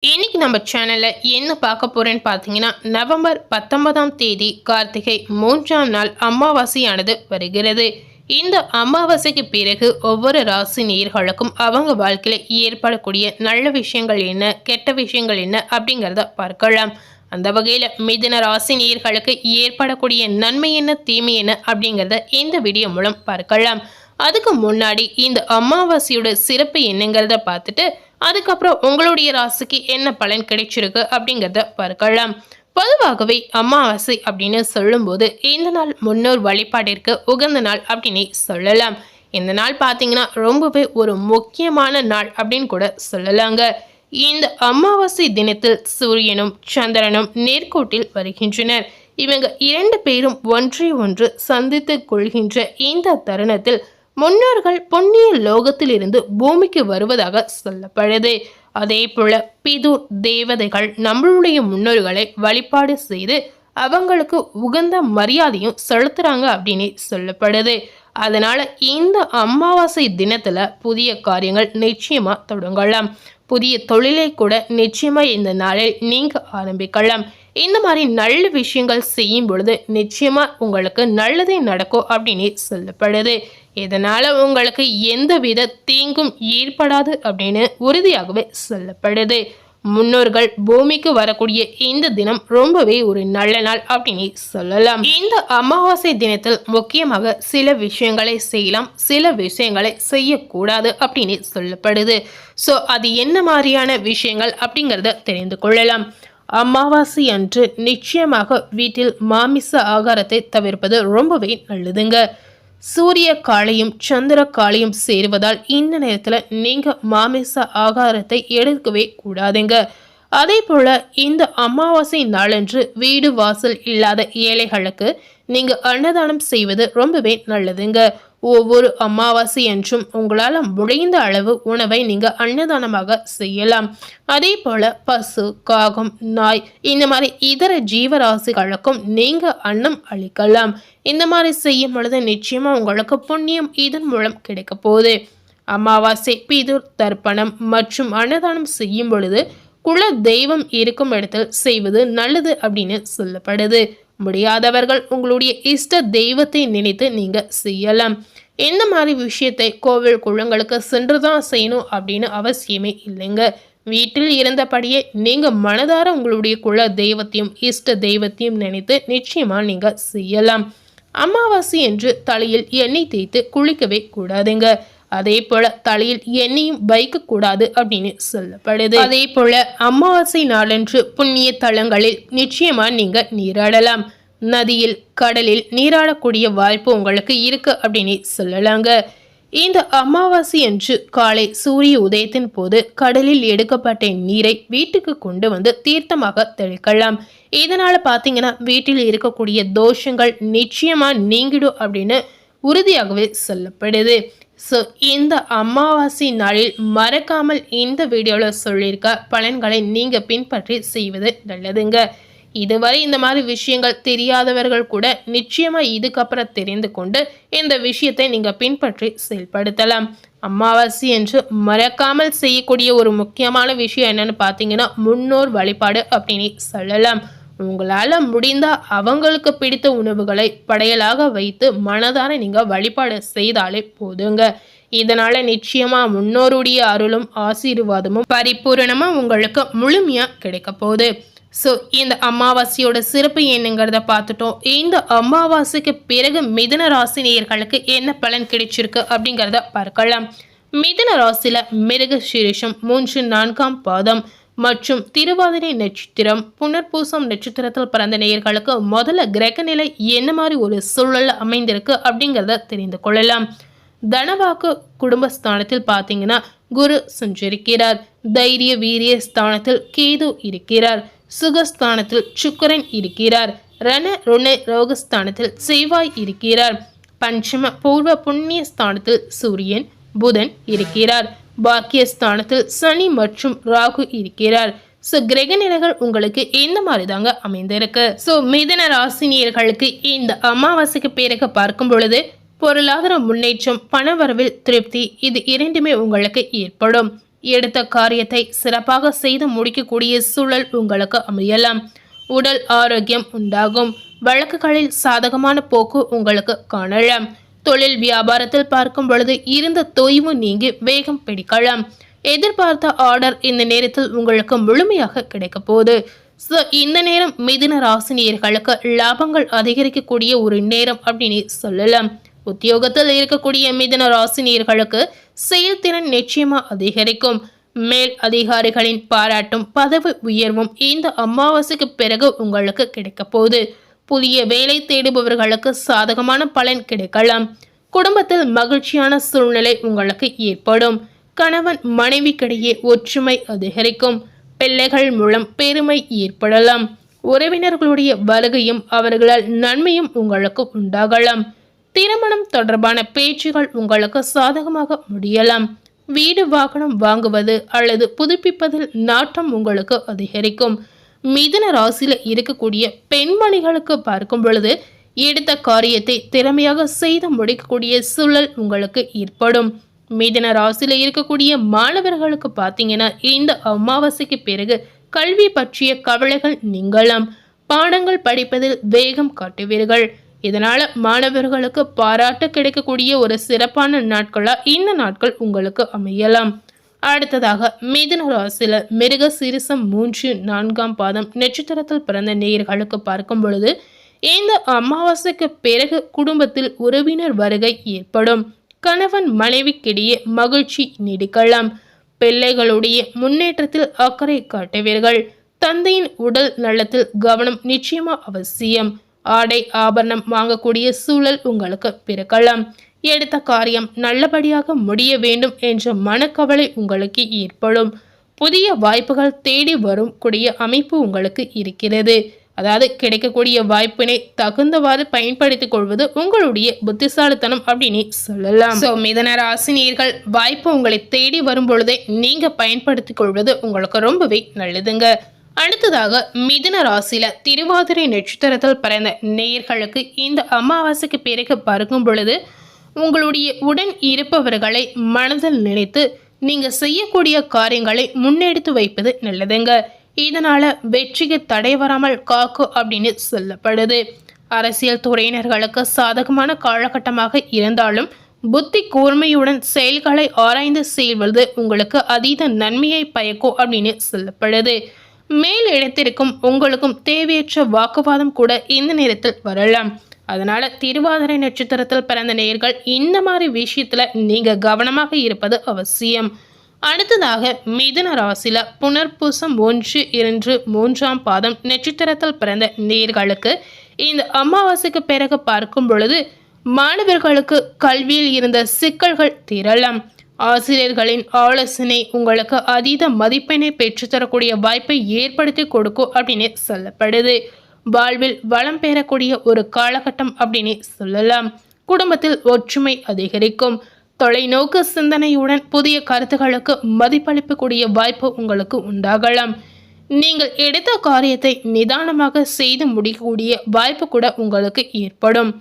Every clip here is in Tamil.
இன்னைக்கு நம்ம சேனல்ல என்ன பார்க்க போறேன்னு பார்த்தீங்கன்னா, நவம்பர் 19ஆம் தேதி கார்த்திகை 3ஆம் நாள் அமாவாசையானது வருகிறது. இந்த அமாவாசைக்கு பிறகு ஒவ்வொரு ராசி நேயர்களுக்கும் அவங்க வாழ்க்கையில ஏற்படக்கூடிய நல்ல விஷயங்கள் என்ன, கெட்ட விஷயங்கள் என்ன அப்படிங்கிறத பார்க்கலாம். அந்த வகையில மிதுன ராசி நேயர்களுக்கு ஏற்படக்கூடிய நன்மை என்ன, தீமை என்ன அப்படிங்கிறத இந்த வீடியோ மூலம் பார்க்கலாம். அதுக்கு முன்னாடி இந்த அமாவாசையோட சிறப்பு என்னங்கிறத பார்த்துட்டு அதுக்கப்புறம் உங்களுடைய ராசிக்கு என்ன பலன் கிடைச்சிருக்கு அப்படிங்கிறத பார்க்கலாம். பொதுவாகவே அமாவாசை அப்படின்னு சொல்லும்போது இந்த நாள் முன்னோர் வழிபாட்டிற்கு உகந்த நாள் அப்படின்னு சொல்லலாம். இந்த நாள் பார்த்தீங்கன்னா ரொம்பவே ஒரு முக்கியமான நாள் அப்படின்னு கூட சொல்லலாங்க. இந்த அமாவாசை தினத்தில் சூரியனும் சந்திரனும் நேர்கோட்டில் வருகின்றனர். இவங்க இரண்டு பேரும் ஒன்றை ஒன்று சந்தித்து கொள்கின்ற இந்த தருணத்தில் முன்னோர்கள் புண்ணிய லோகத்தில் இருந்து பூமிக்கு வருவதாக சொல்லப்படுது. அதே போல பிதுர் தேவதைகள் நம்மளுடைய முன்னோர்களை வழிபாடு செய்து அவங்களுக்கு உகந்த மரியாதையும் செலுத்துறாங்க அப்படின்னு சொல்லப்படுது. அதனால இந்த அமாவாசை தினத்துல புதிய காரியங்கள் நிச்சயமா தொடங்கலாம். புதிய தொழிலை கூட நிச்சயமா இந்த நாளில் நீங்க ஆரம்பிக்கலாம். இந்த மாதிரி நல்ல விஷயங்கள் செய்யும் பொழுது நிச்சயமா உங்களுக்கு நல்லதே நடக்கும் அப்படின்னு சொல்லப்படுது. இதனால உங்களுக்கு எந்தவித தீங்கும் ஏற்படாது அப்படின்னு உறுதியாகவே சொல்லப்படுது. முன்னோர்கள் பூமிக்கு வரக்கூடிய இந்த தினம் ரொம்பவே ஒரு நல்ல நாள் அப்படின்னு சொல்லலாம். இந்த அமாவாசை தினத்தில் முக்கியமாக சில விஷயங்களை செய்யலாம், சில விஷயங்களை செய்யக்கூடாது அப்படின்னு சொல்லப்படுது. ஸோ அது என்ன மாதிரியான விஷயங்கள் அப்படிங்கிறத தெரிந்து கொள்ளலாம். அமாவாசை அன்று நிச்சயமாக வீட்டில் மாமிச ஆகாரத்தை தவிர்ப்பது ரொம்பவே நல்லதுங்க. சூரிய காலையும் சந்திர காலையும் சேருவதால் இந்த நேரத்தில் நீங்கள் மாமிச ஆகாரத்தை எடுக்கவே கூடாதுங்க. அதே போல இந்த அமாவாசை நாளன்று வீடு வாசல் இல்லாத ஏழைகளுக்கு நீங்க அன்னதானம் செய்வது ரொம்பவே நல்லதுங்க. ஒவ்வொரு அமாவாசை என்றும் உங்களால் முடிந்த அளவு உணவை நீங்க அன்னதானமாக செய்யலாம். அதே போல பசு, காகம், நாய் இந்த மாதிரி இதர ஜீவராசிகளுக்கும் நீங்க அன்னம் அளிக்கலாம். இந்த மாதிரி செய்யும் பொழுது நிச்சயமா உங்களுக்கு புண்ணியம் இதன் மூலம் கிடைக்க போகுது. அமாவாசை, பிதுர் தர்ப்பணம் மற்றும் அன்னதானம் செய்யும் பொழுது குல தெய்வம் இருக்கும் இடத்தில் செய்வது நல்லது அப்படின்னு சொல்லப்படுது. முடியாதவர்கள் உங்களுடைய இஷ்ட தெய்வத்தை நினைத்து நீங்க செய்யலாம். இந்த மாதிரி விஷயத்தை கோவில் குளங்களுக்கு சென்றுதான் செய்யணும் அப்படின்னு அவசியமே இல்லைங்க. வீட்டில் இருந்தபடியே நீங்க மனதார உங்களுடைய குல தெய்வத்தையும் இஷ்ட தெய்வத்தையும் நினைத்து நிச்சயமா நீங்க செய்யலாம். அமாவாசை என்று தலையில் எண்ணெய் தேய்த்து குளிக்கவே கூடாதுங்க. அதே போல தலையில் எண்ணெயும் வைக்க கூடாது அப்படின்னு சொல்லப்படுது. அதே போல அமாவாசை நாளன்று புண்ணிய தலங்களில் நிச்சயமா நீங்க நீராடலாம். நதியில், கடலில் நீராடக்கூடிய வாய்ப்பு உங்களுக்கு இருக்கு அப்படின்னு சொல்லலாங்க. இந்த அமாவாசை அன்று காலை சூரிய உதயத்தின் போது கடலில் எடுக்கப்பட்ட நீரை வீட்டுக்கு கொண்டு வந்து தீர்த்தமாக தெளிக்கலாம். இதனால பாத்தீங்கன்னா வீட்டில் இருக்கக்கூடிய தோஷங்கள் நிச்சயமா நீங்கிடும் அப்படின்னு உறுதியாகவே சொல்லப்படுது. ஸோ இந்த அமாவாசை நாளில் மறக்காமல் இந்த வீடியோவில் சொல்லியிருக்க பலன்களை நீங்கள் பின்பற்றி செய்வது நல்லதுங்க. இதுவரை இந்த மாதிரி விஷயங்கள் தெரியாதவர்கள் கூட நிச்சயமாக இதுக்கப்புறம் தெரிந்து கொண்டு இந்த விஷயத்தை நீங்கள் பின்பற்றி செயல்படுத்தலாம். அமாவாசை என்று மறக்காமல் செய்யக்கூடிய ஒரு முக்கியமான விஷயம் என்னன்னு பார்த்தீங்கன்னா முன்னோர் வழிபாடு அப்படின்னு சொல்லலாம். உங்களால் முடிந்தால் அவங்களுக்கு பிடித்த உணவுகளை படையலாக வைத்து மனதார நீங்கள் வழிபாடு செய்தாலே போதுங்க. இதனால நிச்சயமா முன்னோருடைய அருளும் ஆசீர்வாதமும் பரிபூரணமாக உங்களுக்கு முழுமையாக கிடைக்க போகுது. ஸோ இந்த அமாவாசையோட சிறப்பு என்னங்கிறத பார்த்துட்டோம். இந்த அமாவாசைக்கு பிறகு மிதுன ராசி நேயர்களுக்கு என்ன பலன் கிடைச்சிருக்கு அப்படிங்கிறத பார்க்கலாம். மிதுன ராசியில் மிருகசீரிஷம் 3, 4ஆம் பாதம் மற்றும் திருவாதிரை நட்சத்திரம், புனர்பூசம் நட்சத்திரத்தில் பிறந்த நேயர்களுக்கு முதல்ல கிரக நிலை என்ன மாதிரி ஒரு சூழல் அமைந்திருக்கு அப்படிங்கிறத தெரிந்து கொள்ளலாம். தனவாக்கு குடும்பஸ்தானத்தில் பார்த்தீங்கன்னா குரு சஞ்சரிக்கிறார். தைரிய வீரிய ஸ்தானத்தில் கேது இருக்கிறார். சுகஸ்தானத்தில் சுக்கரன் இருக்கிறார். ரண ருண ரோகஸ்தானத்தில் செவ்வாய் இருக்கிறார். பஞ்சம பூர்வ புண்ணிய ஸ்தானத்தில் சூரியன், புதன் இருக்கிறார். பாக்கியஸ்தானத்தில் சனி மற்றும் ராகு இருக்கிறார். ஸோ கிரக நிலைகள் உங்களுக்கு இந்த மாதிரி தாங்க அமைந்திருக்கு. ஸோ மிதுன ராசினியர்களுக்கு இந்த அமாவாசைக்கு பிறகு பார்க்கும் பொழுது பொருளாதார முன்னேற்றம், பணவரவில் திருப்தி, இது இரண்டுமே உங்களுக்கு ஏற்படும். எடுத்த காரியத்தை சிறப்பாக செய்து முடிக்கக்கூடிய சூழல் உங்களுக்கு அமையலாம். உடல் ஆரோக்கியம் உண்டாகும். வழக்குகளில் சாதகமான போக்கு உங்களுக்கு காணலாம். தொழில் வியாபாரத்தில் பார்க்கும் பொழுது இருந்த தொய்வு நீங்கி வேகம் பிடிக்கலாம். எதிர்பார்த்த ஆர்டர் இந்த நேரத்தில் உங்களுக்கு முழுமையாக கிடைக்க போகுது. இந்த நேரம் மிதுன ராசினியர்களுக்கு லாபங்கள் அதிகரிக்கக்கூடிய ஒரு நேரம் அப்படின்னு சொல்லலாம். உத்தியோகத்தில் இருக்கக்கூடிய மிதுன ராசினியர்களுக்கு செயல்திறன் நிச்சயமா அதிகரிக்கும். மேல் அதிகாரிகளின் பாராட்டும் பதவி உயர்வும் இந்த அமாவாசைக்கு பிறகு உங்களுக்கு கிடைக்க போகுது. புதிய வேலை தேடுபவர்களுக்கு சாதகமான பலன் கிடைக்கலாம். குடும்பத்தில் மகிழ்ச்சியான சூழ்நிலை உங்களுக்கு ஏற்படும். கணவன் மனைவிக்கிடையே ஒற்றுமை அதிகரிக்கும். பிள்ளைகள் மூலம் பெருமை ஏற்படலாம். உறவினர்களுடைய வருகையும் அவர்களால் நன்மையும் உங்களுக்கு உண்டாகலாம். திருமணம் தொடர்பான பேச்சுகள் உங்களுக்கு சாதகமாக முடியலாம். வீடு வாகனம் வாங்குவது அல்லது புதுப்பிப்பதில் நாட்டம் உங்களுக்கு அதிகரிக்கும். மிதுன ராசியில இருக்கக்கூடிய பெண்மணிகளுக்கு பார்க்கும் பொழுது எடுத்த காரியத்தை திறமையாக செய்து முடிக்கக்கூடிய சூழல் உங்களுக்கு ஏற்படும். மிதுன ராசியில இருக்கக்கூடிய மாணவர்களுக்கு பார்த்தீங்கன்னா இந்த அமாவாசைக்கு பிறகு கல்வி பற்றிய கவலைகள் நீங்கலாம். பாடங்கள் படிப்பதில் வேகம் காட்டுவீர்கள். இதனால மாணவர்களுக்கு பாராட்டு கிடைக்கக்கூடிய ஒரு சிறப்பான நாட்களா இந்த நாட்கள் உங்களுக்கு அமையலாம். அடுத்ததாக மிதுன ராசியில மிருக சீரிசம் 3, 4ஆம் பாதம் நட்சத்திரத்தில் பிறந்த நேயர்களுக்கு பார்க்கும் பொழுது இந்த அமாவாசைக்கு பிறகு குடும்பத்தில் உறவினர் வருகை ஏற்படும். கணவன் மனைவிக்கிடையே மகிழ்ச்சி நீடிக்கலாம். பிள்ளைகளுடைய முன்னேற்றத்தில் அக்கறை காட்டுவீர்கள். தந்தையின் உடல் நலத்தில் கவனம் நிச்சயமா அவசியம். ஆடை ஆபரணம் வாங்கக்கூடிய சூழல் உங்களுக்கு பிறக்கலாம். எடுத்த காரியம் நல்லபடியாக முடிய வேண்டும் என்ற மனக்கவலை உங்களுக்கு ஏற்படும். புதிய வாய்ப்புகள் தேடி வரும் கூடிய அமைப்பு உங்களுக்கு இருக்கிறது. அதாவது கிடைக்கக்கூடிய வாய்ப்பினை தகுந்தவாறு பயன்படுத்திக் கொள்வது உங்களுடைய புத்திசாலித்தனம் அப்படின்னு சொல்லலாம். மிதுன ராசினியர்கள் வாய்ப்பு உங்களை தேடி வரும் பொழுதே நீங்க பயன்படுத்திக் கொள்வது உங்களுக்கு ரொம்பவே நல்லதுங்க. அடுத்ததாக மிதுன ராசியில திருவாதிரை நட்சத்திரத்தில் பிறந்த நேயர்களுக்கு இந்த அமாவாசைக்கு பிறகு பார்க்கும் பொழுது உங்களுடைய உடன் இருப்பவர்களை மனதில் நினைத்து நீங்க செய்யக்கூடிய காரியங்களை முன்னெடுத்து வைப்பது நல்லதுங்க. இதனால வெற்றிக்கு தடை வராமல் காக்கும் அப்படின்னு சொல்லப்படுது. அரசியல் துறையினர்களுக்கு சாதகமான காலகட்டமாக இருந்தாலும் புத்தி கூர்மையுடன் செயல்களை ஆராய்ந்து செய்வது உங்களுக்கு அதீத நன்மையை பயக்கும் அப்படின்னு சொல்லப்படுது. மேல் இடத்திற்கும் உங்களுக்கும் தேவையற்ற வாக்குவாதம் கூட இந்த நேரத்தில் வரலாம். அதனால திருவாதிரை நட்சத்திரத்தில் பிறந்த நேயர்கள் இந்த மாதிரி விஷயத்துல நீங்க கவனமாக இருப்பது அவசியம். அடுத்ததாக மிதுன ராசியில புனர்பூசம் 1, 2, 3ஆம் பாதம் நட்சத்திரத்தில் பிறந்த நேயர்களுக்கு இந்த அமாவாசைக்கு பிறகு பார்க்கும் பொழுது மாணவர்களுக்கு கல்வியில் இருந்த சிக்கல்கள் தீரலாம். ஆசிரியர்களின் ஆலோசனை உங்களுக்கு அதீத மதிப்பெண்ணை பெற்றுத்தரக்கூடிய வாய்ப்பை ஏற்படுத்தி கொடுக்கும் அப்படின்னு சொல்லப்படுது. வாழ்வில் வளம் பெறக்கூடிய ஒரு காலகட்டம் அப்படின்னு சொல்லலாம். குடும்பத்தில் ஒற்றுமை அதிகரிக்கும். தொலைநோக்கு சிந்தனையுடன் புதிய கருத்துக்களுக்கு மதிப்பளிக்கக்கூடிய வாய்ப்பு உங்களுக்கு உண்டாகலாம். நீங்கள் எடுத்த காரியத்தை நிதானமாக செய்து முடிக்கக்கூடிய வாய்ப்பு கூட உங்களுக்கு ஏற்படும்.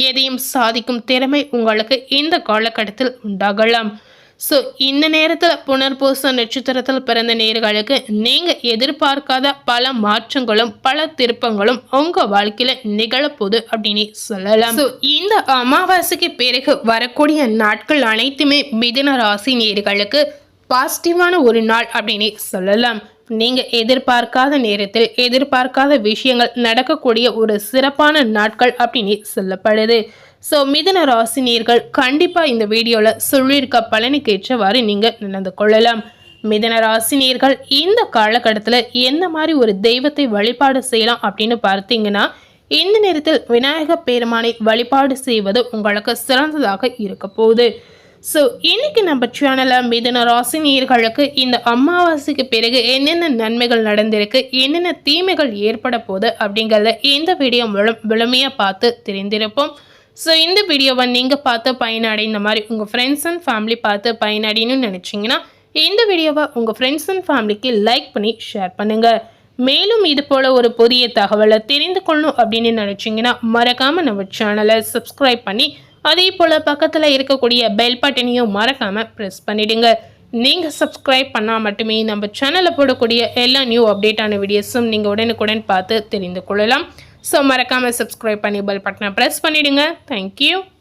எதையும் சாதிக்கும் திறமை உங்களுக்கு இந்த காலகட்டத்தில் உண்டாகலாம். இந்த நேரத்தில் புனர்பூச நட்சத்திரத்தில் பிறந்த நேயர்களுக்கு நீங்க எதிர்பார்க்காத பல மாற்றங்களும் பல திருப்பங்களும் உங்க வாழ்க்கையில நிகழப்போகுது அப்படின்னு சொல்லலாம். இந்த அமாவாசைக்கு பிறகு வரக்கூடிய நாட்கள் அனைத்துமே மிதுன ராசி நேயர்களுக்கு பாசிட்டிவான ஒரு நாள் அப்படின்னு சொல்லலாம். நீங்க எதிர்பார்க்காத நேரத்தில் எதிர்பார்க்காத விஷயங்கள் நடக்கக்கூடிய ஒரு சிறப்பான நாட்கள் அப்படின்னு சொல்லப்படுது. மிதுன ராசினியர்கள் கண்டிப்பாக இந்த வீடியோவில் சொல்லியிருக்க பலனுக்கு ஏற்றவாறு நீங்கள் நடந்து கொள்ளலாம். மிதுன ராசினியர்கள் இந்த காலகட்டத்தில் எந்த மாதிரி ஒரு தெய்வத்தை வழிபாடு செய்யலாம் அப்படின்னு பார்த்தீங்கன்னா இந்த நேரத்தில் விநாயக பெருமானை வழிபாடு செய்வது உங்களுக்கு சிறந்ததாக இருக்க போகுது. இன்னைக்கு நம்ம சேனலில் மிதுன ராசினியர்களுக்கு இந்த அமாவாசைக்கு பிறகு என்னென்ன நன்மைகள் நடந்திருக்கு, என்னென்ன தீமைகள் ஏற்பட போகுது அப்படிங்கிறத இந்த வீடியோ மூலம் முழுமையாக பார்த்து தெரிந்திருப்போம். இந்த வீடியோவை நீங்கள் பார்த்து பயனடைந்த மாதிரி உங்கள் ஃப்ரெண்ட்ஸ் அண்ட் ஃபேமிலி பார்த்து பயனடையணும்னு நினச்சிங்கன்னா இந்த வீடியோவை உங்கள் ஃப்ரெண்ட்ஸ் அண்ட் ஃபேமிலிக்கு லைக் பண்ணி ஷேர் பண்ணுங்கள். மேலும் இது போல் ஒரு புதிய தகவலை தெரிந்து கொள்ளணும் அப்படின்னு நினச்சிங்கன்னா மறக்காமல் நம்ம சேனலை சப்ஸ்கிரைப் பண்ணி அதே போல் பக்கத்தில் இருக்கக்கூடிய பெல் பட்டனையும் மறக்காமல் ப்ரெஸ் பண்ணிவிடுங்க. நீங்கள் சப்ஸ்கிரைப் பண்ணால் மட்டுமே நம்ம சேனலில் போடக்கூடிய எல்லா நியூ அப்டேட்டான வீடியோஸும் நீங்கள் உடனுக்குடன் பார்த்து தெரிந்து கொள்ளலாம். ஸோ மறக்காமல் சப்ஸ்கிரைப் பண்ணி பெல் பட்டனை ப்ரெஸ் பண்ணிவிடுங்க. தேங்க்யூ.